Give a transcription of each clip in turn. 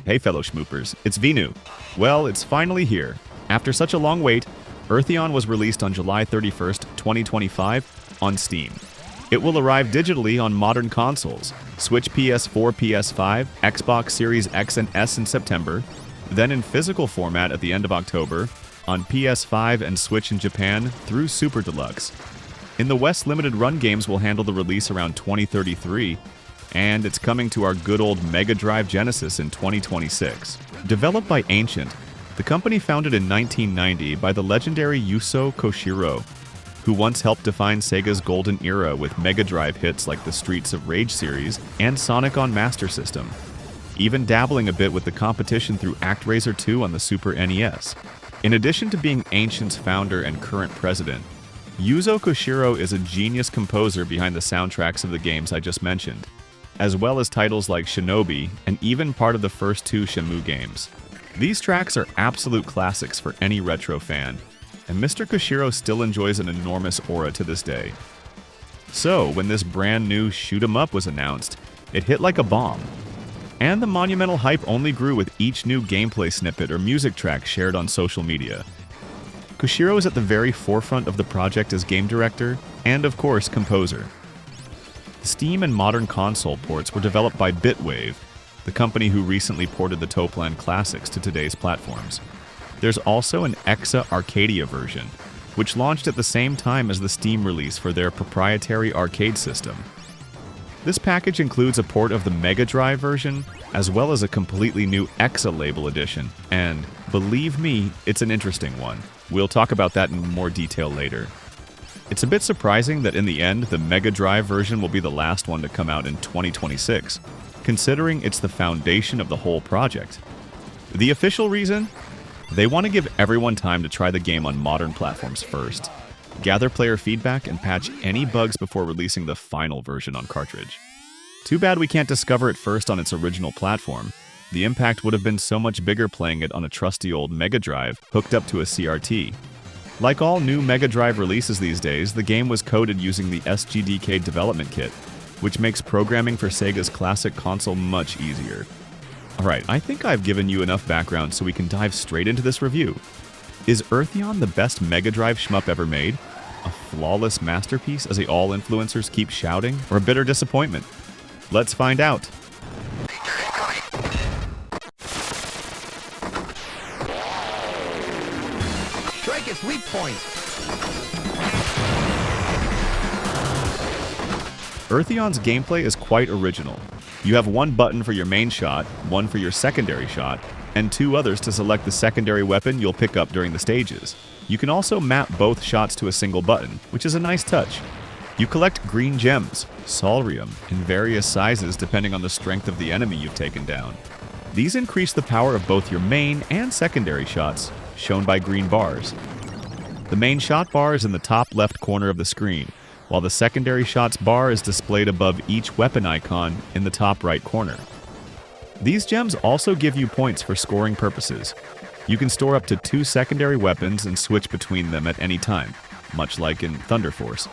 Hey fellow Shmupers, it's Vinu. Well, it's finally here. After such a long wait, Earthion was released on July 31st, 2025 on Steam. It will arrive digitally on modern consoles, Switch PS4, PS5, Xbox Series X and S in September, then in physical format at the end of October, on PS5 and Switch in Japan through Super Deluxe. In the West, limited run games will handle the release around 2033, and it's coming to our good old Megadrive Genesis in 2026. Developed by Ancient, the company founded in 1990 by the legendary Yuzo Koshiro, who once helped define Sega's golden era with Megadrive hits like the Streets of Rage series and Sonic on Master System, even dabbling a bit with the competition through ActRaiser 2 on the Super NES. In addition to being Ancient's founder and current president, Yuzo Koshiro is a genius composer behind the soundtracks of the games I just mentioned, as well as titles like Shinobi and even part of the first two Shenmue games. These tracks are absolute classics for any retro fan, and Mr. Koshiro still enjoys an enormous aura to this day. So, when this brand new shoot 'em up was announced, it hit like a bomb. And the monumental hype only grew with each new gameplay snippet or music track shared on social media. Koshiro is at the very forefront of the project as game director and, of course, composer. The Steam and modern console ports were developed by Bitwave, the company who recently ported the Toplan classics to today's platforms. There's also an Exa Arcadia version, which launched at the same time as the Steam release for their proprietary arcade system. This package includes a port of the Megadrive version, as well as a completely new EXA Label edition, and believe me, it's an interesting one. We'll talk about that in more detail later. It's a bit surprising that in the end, the Megadrive version will be the last one to come out in 2026, considering it's the foundation of the whole project. The official reason? They want to give everyone time to try the game on modern platforms first, gather player feedback, and patch any bugs before releasing the final version on cartridge. Too bad we can't discover it first on its original platform. The impact would have been so much bigger playing it on a trusty old Megadrive hooked up to a CRT. Like all new Megadrive releases these days, the game was coded using the SGDK development kit, which makes programming for Sega's classic console much easier. Alright, I think I've given you enough background so we can dive straight into this review. Is Earthion the best Megadrive shmup ever made? A flawless masterpiece as the all-influencers keep shouting? Or a bitter disappointment? Let's find out! Strike its weak point! Earthion's gameplay is quite original. You have one button for your main shot, one for your secondary shot, and two others to select the secondary weapon you'll pick up during the stages. You can also map both shots to a single button, which is a nice touch. You collect green gems, Solrium, in various sizes depending on the strength of the enemy you've taken down. These increase the power of both your main and secondary shots, shown by green bars. The main shot bar is in the top left corner of the screen, while the secondary shots bar is displayed above each weapon icon in the top right corner. These gems also give you points for scoring purposes. You can store up to 2 secondary weapons and switch between them at any time, much like in Thunder Force.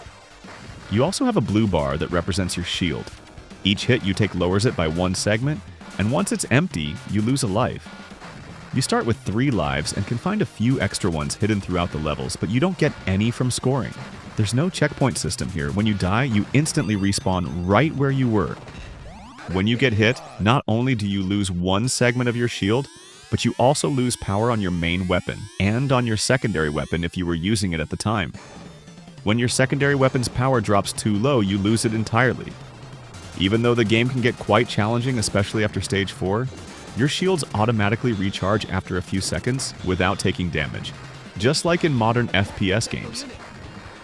You also have a blue bar that represents your shield. Each hit you take lowers it by 1 segment, and once it's empty, you lose a life. You start with 3 lives and can find a few extra ones hidden throughout the levels, but you don't get any from scoring. There's no checkpoint system here. When you die, you instantly respawn right where you were. When you get hit, not only do you lose 1 segment of your shield, but you also lose power on your main weapon, and on your secondary weapon if you were using it at the time. When your secondary weapon's power drops too low, you lose it entirely. Even though the game can get quite challenging, especially after Stage 4, your shields automatically recharge after a few seconds without taking damage, just like in modern FPS games.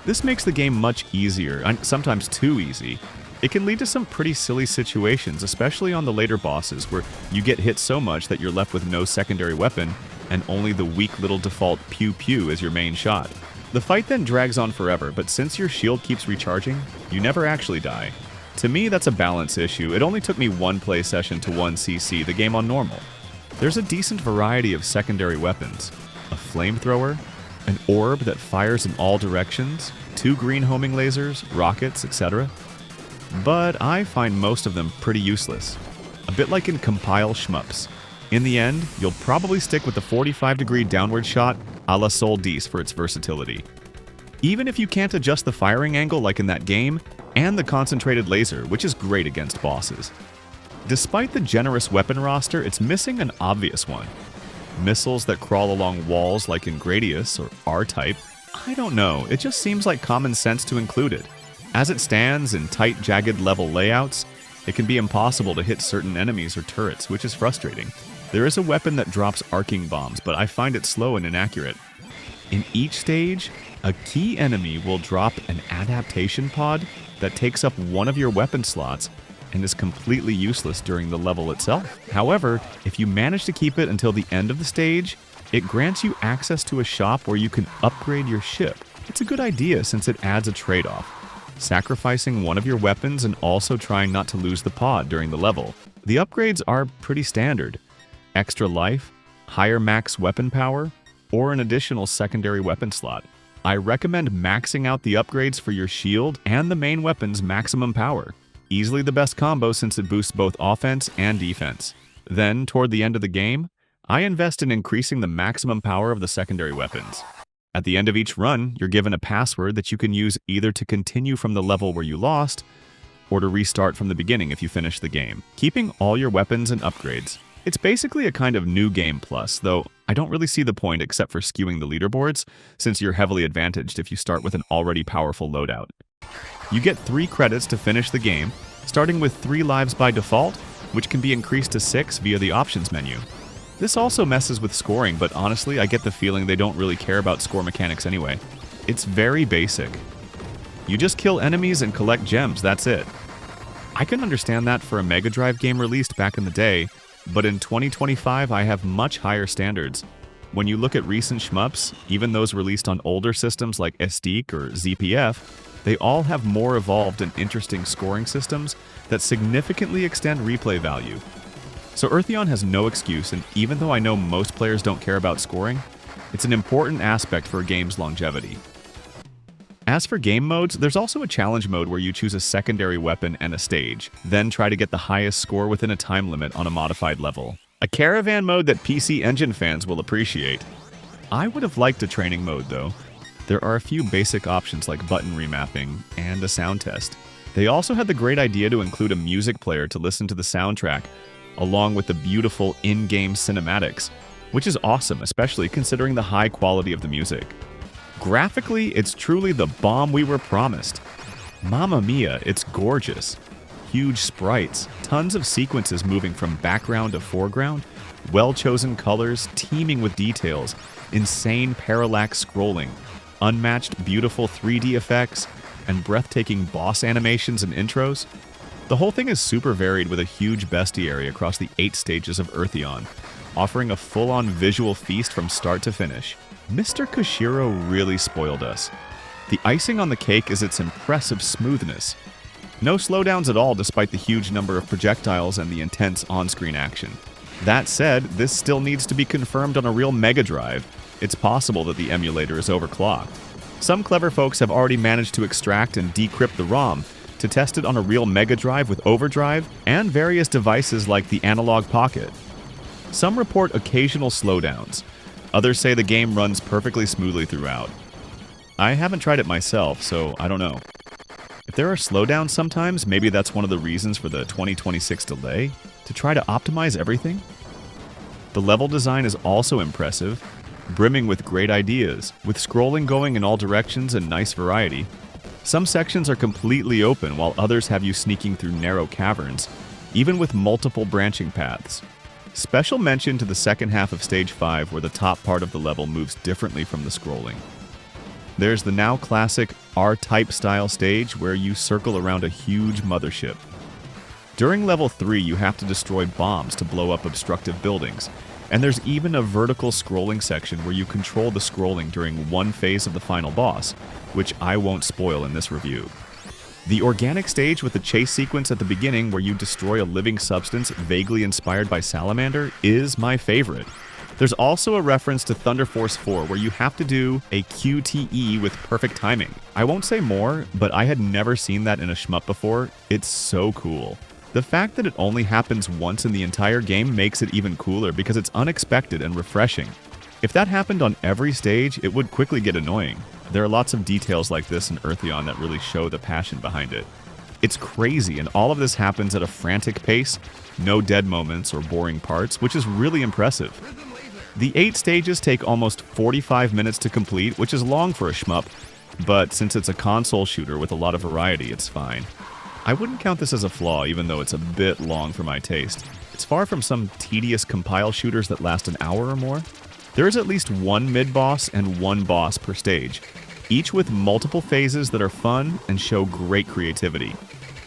This makes the game much easier, and sometimes too easy. It can lead to some pretty silly situations, especially on the later bosses, where you get hit so much that you're left with no secondary weapon, and only the weak little default pew-pew as your main shot. The fight then drags on forever, but since your shield keeps recharging, you never actually die. To me, that's a balance issue. It only took me 1 play session to 1 CC the game on normal. There's a decent variety of secondary weapons. A flamethrower, an orb that fires in all directions, 2 green homing lasers, rockets, etc. But I find most of them pretty useless. A bit like in Compile Shmups. In the end, you'll probably stick with the 45-degree downward shot a la Sol 10 for its versatility. Even if you can't adjust the firing angle like in that game, and the concentrated laser, which is great against bosses. Despite the generous weapon roster, it's missing an obvious one. Missiles that crawl along walls like in Gradius or R-Type. I don't know, it just seems like common sense to include it. As it stands in tight, jagged level layouts, it can be impossible to hit certain enemies or turrets, which is frustrating. There is a weapon that drops arcing bombs, but I find it slow and inaccurate. In each stage, a key enemy will drop an adaptation pod that takes up one of your weapon slots and is completely useless during the level itself. However, if you manage to keep it until the end of the stage, it grants you access to a shop where you can upgrade your ship. It's a good idea since it adds a trade-off, sacrificing one of your weapons and also trying not to lose the pod during the level. The upgrades are pretty standard. Extra life, higher max weapon power, or an additional secondary weapon slot. I recommend maxing out the upgrades for your shield and the main weapon's maximum power. Easily the best combo since it boosts both offense and defense. Then, toward the end of the game, I invest in increasing the maximum power of the secondary weapons. At the end of each run, you're given a password that you can use either to continue from the level where you lost, or to restart from the beginning if you finish the game, keeping all your weapons and upgrades. It's basically a kind of new game plus, though I don't really see the point except for skewing the leaderboards, since you're heavily advantaged if you start with an already powerful loadout. You get 3 credits to finish the game, starting with 3 lives by default, which can be increased to 6 via the options menu. This also messes with scoring, but honestly, I get the feeling they don't really care about score mechanics anyway. It's very basic. You just kill enemies and collect gems, that's it. I can understand that for a Megadrive game released back in the day, but in 2025 I have much higher standards. When you look at recent shmups, even those released on older systems like SD or ZPF, they all have more evolved and interesting scoring systems that significantly extend replay value. So Earthion has no excuse, and even though I know most players don't care about scoring, it's an important aspect for a game's longevity. As for game modes, there's also a challenge mode where you choose a secondary weapon and a stage, then try to get the highest score within a time limit on a modified level. A caravan mode that PC Engine fans will appreciate. I would have liked a training mode though. There are a few basic options like button remapping and a sound test. They also had the great idea to include a music player to listen to the soundtrack, along with the beautiful in-game cinematics, which is awesome, especially considering the high quality of the music. Graphically, it's truly the bomb we were promised. Mamma mia, it's gorgeous. Huge sprites, tons of sequences moving from background to foreground, well-chosen colors teeming with details, insane parallax scrolling, unmatched beautiful 3D effects, and breathtaking boss animations and intros. The whole thing is super varied with a huge bestiary across the 8 stages of Earthion, offering a full-on visual feast from start to finish. Mr. Koshiro really spoiled us. The icing on the cake is its impressive smoothness. No slowdowns at all despite the huge number of projectiles and the intense on-screen action. That said, this still needs to be confirmed on a real Megadrive. It's possible that the emulator is overclocked. Some clever folks have already managed to extract and decrypt the ROM to test it on a real Megadrive with overdrive and various devices like the Analog Pocket. Some report occasional slowdowns. Others say the game runs perfectly smoothly throughout. I haven't tried it myself, so I don't know. If there are slowdowns sometimes, maybe that's one of the reasons for the 2026 delay, to try to optimize everything? The level design is also impressive, brimming with great ideas, with scrolling going in all directions and nice variety. Some sections are completely open while others have you sneaking through narrow caverns, even with multiple branching paths. Special mention to the second half of Stage 5 where the top part of the level moves differently from the scrolling. There's the now classic R-Type style stage where you circle around a huge mothership. During level 3 you have to destroy bombs to blow up obstructive buildings, and there's even a vertical scrolling section where you control the scrolling during one phase of the final boss, which I won't spoil in this review. The organic stage with the chase sequence at the beginning where you destroy a living substance vaguely inspired by Salamander is my favorite. There's also a reference to Thunder Force 4 where you have to do a QTE with perfect timing. I won't say more, but I had never seen that in a shmup before. It's so cool. The fact that it only happens once in the entire game makes it even cooler because it's unexpected and refreshing. If that happened on every stage, it would quickly get annoying. There are lots of details like this in Earthion that really show the passion behind it. It's crazy, and all of this happens at a frantic pace, no dead moments or boring parts, which is really impressive. The 8 stages take almost 45 minutes to complete, which is long for a shmup, but since it's a console shooter with a lot of variety, it's fine. I wouldn't count this as a flaw, even though it's a bit long for my taste. It's far from some tedious compile shooters that last an hour or more. There is at least one mid-boss and one boss per stage, each with multiple phases that are fun and show great creativity.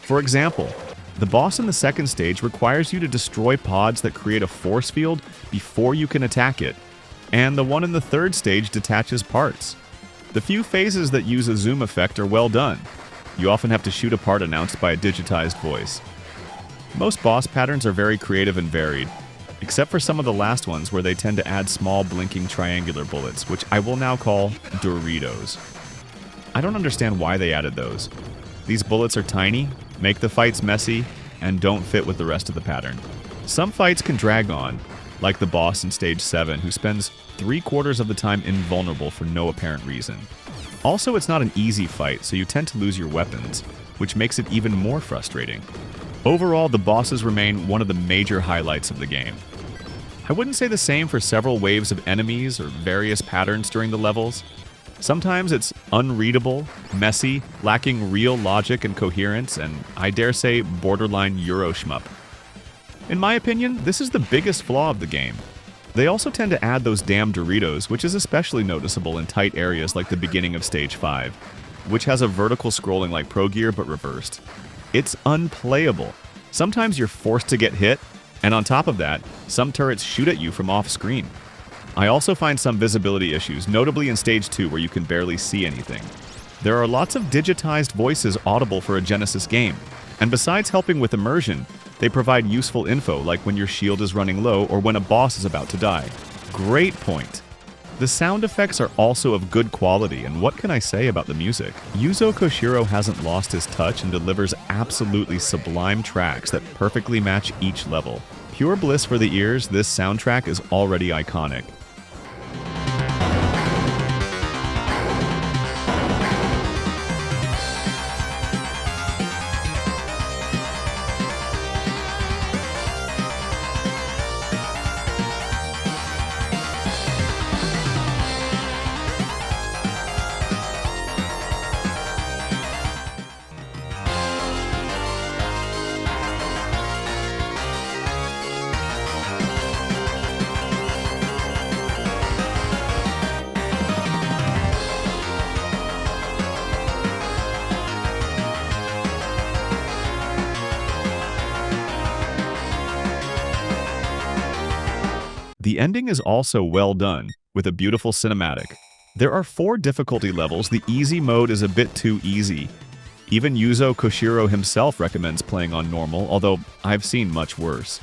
For example, the boss in the second stage requires you to destroy pods that create a force field before you can attack it, and the one in the third stage detaches parts. The few phases that use a zoom effect are well done. You often have to shoot a part announced by a digitized voice. Most boss patterns are very creative and varied, except for some of the last ones where they tend to add small blinking triangular bullets, which I will now call Doritos. I don't understand why they added those. These bullets are tiny, make the fights messy, and don't fit with the rest of the pattern. Some fights can drag on, like the boss in Stage 7, who spends 3/4 of the time invulnerable for no apparent reason. Also, it's not an easy fight, so you tend to lose your weapons, which makes it even more frustrating. Overall, the bosses remain one of the major highlights of the game. I wouldn't say the same for several waves of enemies or various patterns during the levels. Sometimes it's unreadable, messy, lacking real logic and coherence, and I dare say borderline Euro shmup. In my opinion, this is the biggest flaw of the game. They also tend to add those damn Doritos, which is especially noticeable in tight areas like the beginning of Stage 5, which has a vertical scrolling like Pro Gear but reversed. It's unplayable. Sometimes you're forced to get hit, and on top of that, some turrets shoot at you from off-screen. I also find some visibility issues, notably in Stage 2 where you can barely see anything. There are lots of digitized voices audible for a Genesis game, and besides helping with immersion, they provide useful info like when your shield is running low or when a boss is about to die. Great point. The sound effects are also of good quality, and what can I say about the music? Yuzo Koshiro hasn't lost his touch and delivers absolutely sublime tracks that perfectly match each level. Pure bliss for the ears, this soundtrack is already iconic. The ending is also well done, with a beautiful cinematic. There are 4 difficulty levels. The easy mode is a bit too easy. Even Yuzo Koshiro himself recommends playing on normal, although I've seen much worse.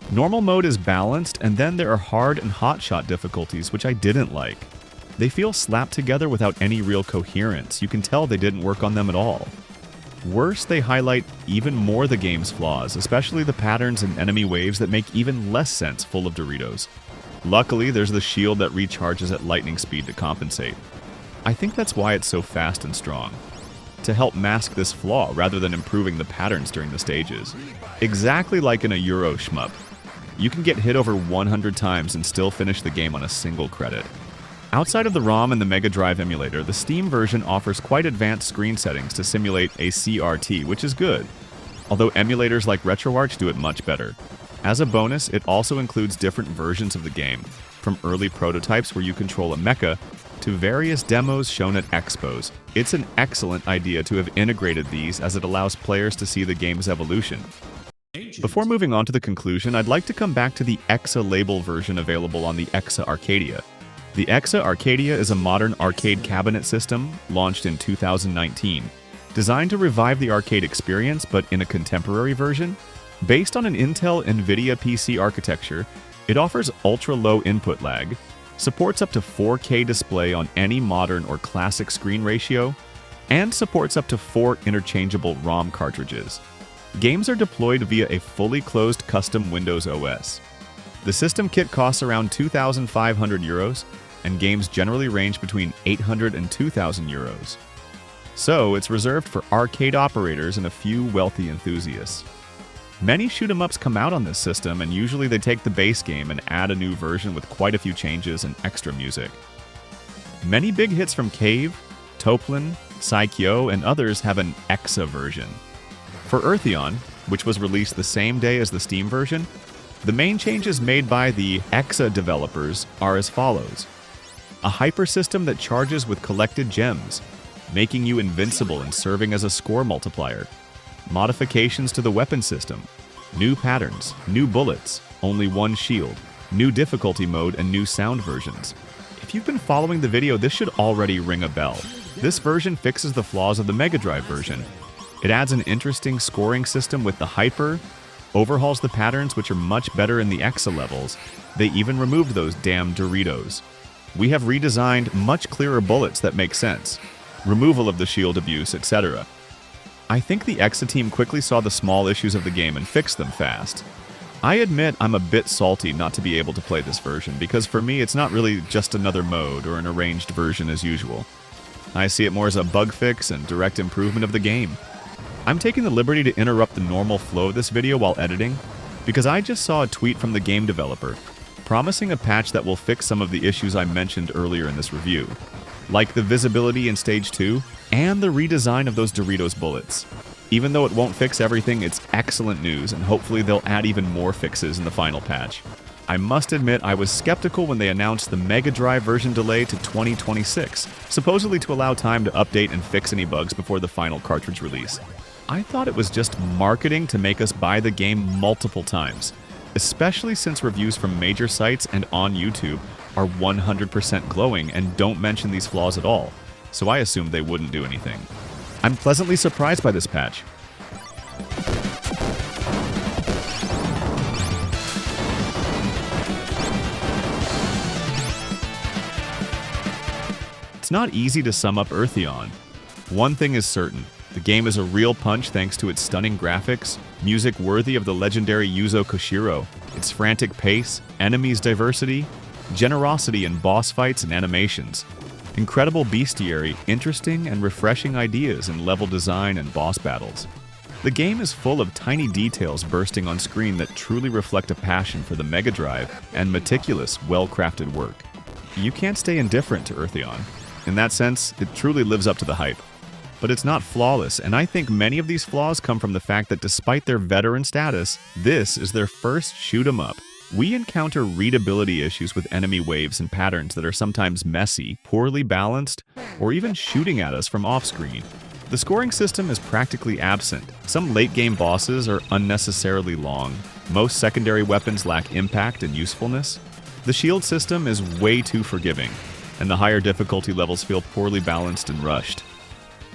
Normal mode is balanced, and then there are hard and hotshot difficulties, which I didn't like. They feel slapped together without any real coherence. You can tell they didn't work on them at all. Worse, they highlight even more the game's flaws, especially the patterns and enemy waves that make even less sense full of Doritos. Luckily, there's the shield that recharges at lightning speed to compensate. I think that's why it's so fast and strong, to help mask this flaw rather than improving the patterns during the stages. Exactly like in a Euro shmup. You can get hit over 100 times and still finish the game on a single credit. Outside of the ROM and the Megadrive emulator, the Steam version offers quite advanced screen settings to simulate a CRT, which is good, although emulators like RetroArch do it much better. As a bonus, it also includes different versions of the game, from early prototypes where you control a mecha, to various demos shown at expos. It's an excellent idea to have integrated these as it allows players to see the game's evolution. Before moving on to the conclusion, I'd like to come back to the EXA Label version available on the Exa Arcadia. The Exa Arcadia is a modern arcade cabinet system launched in 2019, designed to revive the arcade experience but in a contemporary version. Based on an Intel NVIDIA PC architecture, it offers ultra-low input lag, supports up to 4K display on any modern or classic screen ratio, and supports up to 4 interchangeable ROM cartridges. Games are deployed via a fully closed custom Windows OS. The system kit costs around 2,500 euros, and games generally range between 800 and 2,000 euros. So it's reserved for arcade operators and a few wealthy enthusiasts. Many shoot-'em-ups come out on this system, and usually they take the base game and add a new version with quite a few changes and extra music. Many big hits from Cave, Toplin, Saikyo, and others have an EXA version. For Earthion, which was released the same day as the Steam version, the main changes made by the EXA developers are as follows. A hyper system that charges with collected gems, making you invincible and serving as a score multiplier. Modifications to the weapon system, new patterns, new bullets, only one shield, new difficulty mode, and new sound versions. If you've been following the video, this should already ring a bell. This version fixes the flaws of the Megadrive version. It adds an interesting scoring system with the hyper, overhauls the patterns which are much better in the EXA levels. They even removed those damn Doritos. We have redesigned much clearer bullets that make sense, removal of the shield abuse, etc. I think the EXA team quickly saw the small issues of the game and fixed them fast. I admit I'm a bit salty not to be able to play this version, because for me it's not really just another mode or an arranged version as usual. I see it more as a bug fix and direct improvement of the game. I'm taking the liberty to interrupt the normal flow of this video while editing, because I just saw a tweet from the game developer promising a patch that will fix some of the issues I mentioned earlier in this review, like the visibility in Stage 2 and the redesign of those Doritos bullets. Even though it won't fix everything, it's excellent news, and hopefully they'll add even more fixes in the final patch. I must admit I was skeptical when they announced the Megadrive version delay to 2026, supposedly to allow time to update and fix any bugs before the final cartridge release. I thought it was just marketing to make us buy the game multiple times, especially since reviews from major sites and on YouTube are 100% glowing and don't mention these flaws at all, so I assumed they wouldn't do anything. I'm pleasantly surprised by this patch. It's not easy to sum up Earthion. One thing is certain. The game is a real punch thanks to its stunning graphics, music worthy of the legendary Yuzo Koshiro, its frantic pace, enemies diversity, generosity in boss fights and animations, incredible bestiary, interesting and refreshing ideas in level design and boss battles. The game is full of tiny details bursting on screen that truly reflect a passion for the Megadrive and meticulous, well-crafted work. You can't stay indifferent to Earthion. In that sense, it truly lives up to the hype. But it's not flawless, and I think many of these flaws come from the fact that despite their veteran status, this is their first shoot-'em-up. We encounter readability issues with enemy waves and patterns that are sometimes messy, poorly balanced, or even shooting at us from off-screen. The scoring system is practically absent. Some late-game bosses are unnecessarily long. Most secondary weapons lack impact and usefulness. The shield system is way too forgiving, and the higher difficulty levels feel poorly balanced and rushed.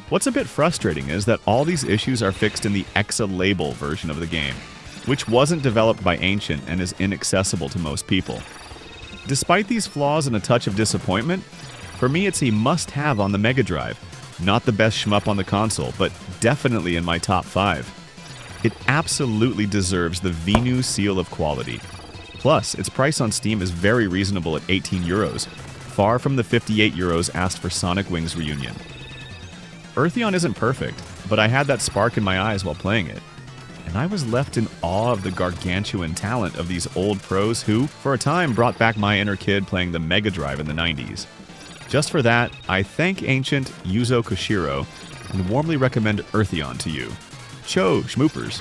What's a bit frustrating is that all these issues are fixed in the EXA Label version of the game, which wasn't developed by Ancient and is inaccessible to most people. Despite these flaws and a touch of disappointment, for me it's a must-have on the Megadrive. Not the best shmup on the console, but definitely in my top 5. It absolutely deserves the Vinu seal of quality. Plus, its price on Steam is very reasonable at 18 euros, far from the 58 euros asked for Sonic Wings Reunion. Earthion isn't perfect, but I had that spark in my eyes while playing it. And I was left in awe of the gargantuan talent of these old pros who, for a time, brought back my inner kid playing the Megadrive in the 90s. Just for that, I thank Ancient Yuzo Koshiro and warmly recommend Earthion to you. Cho, Shmupers!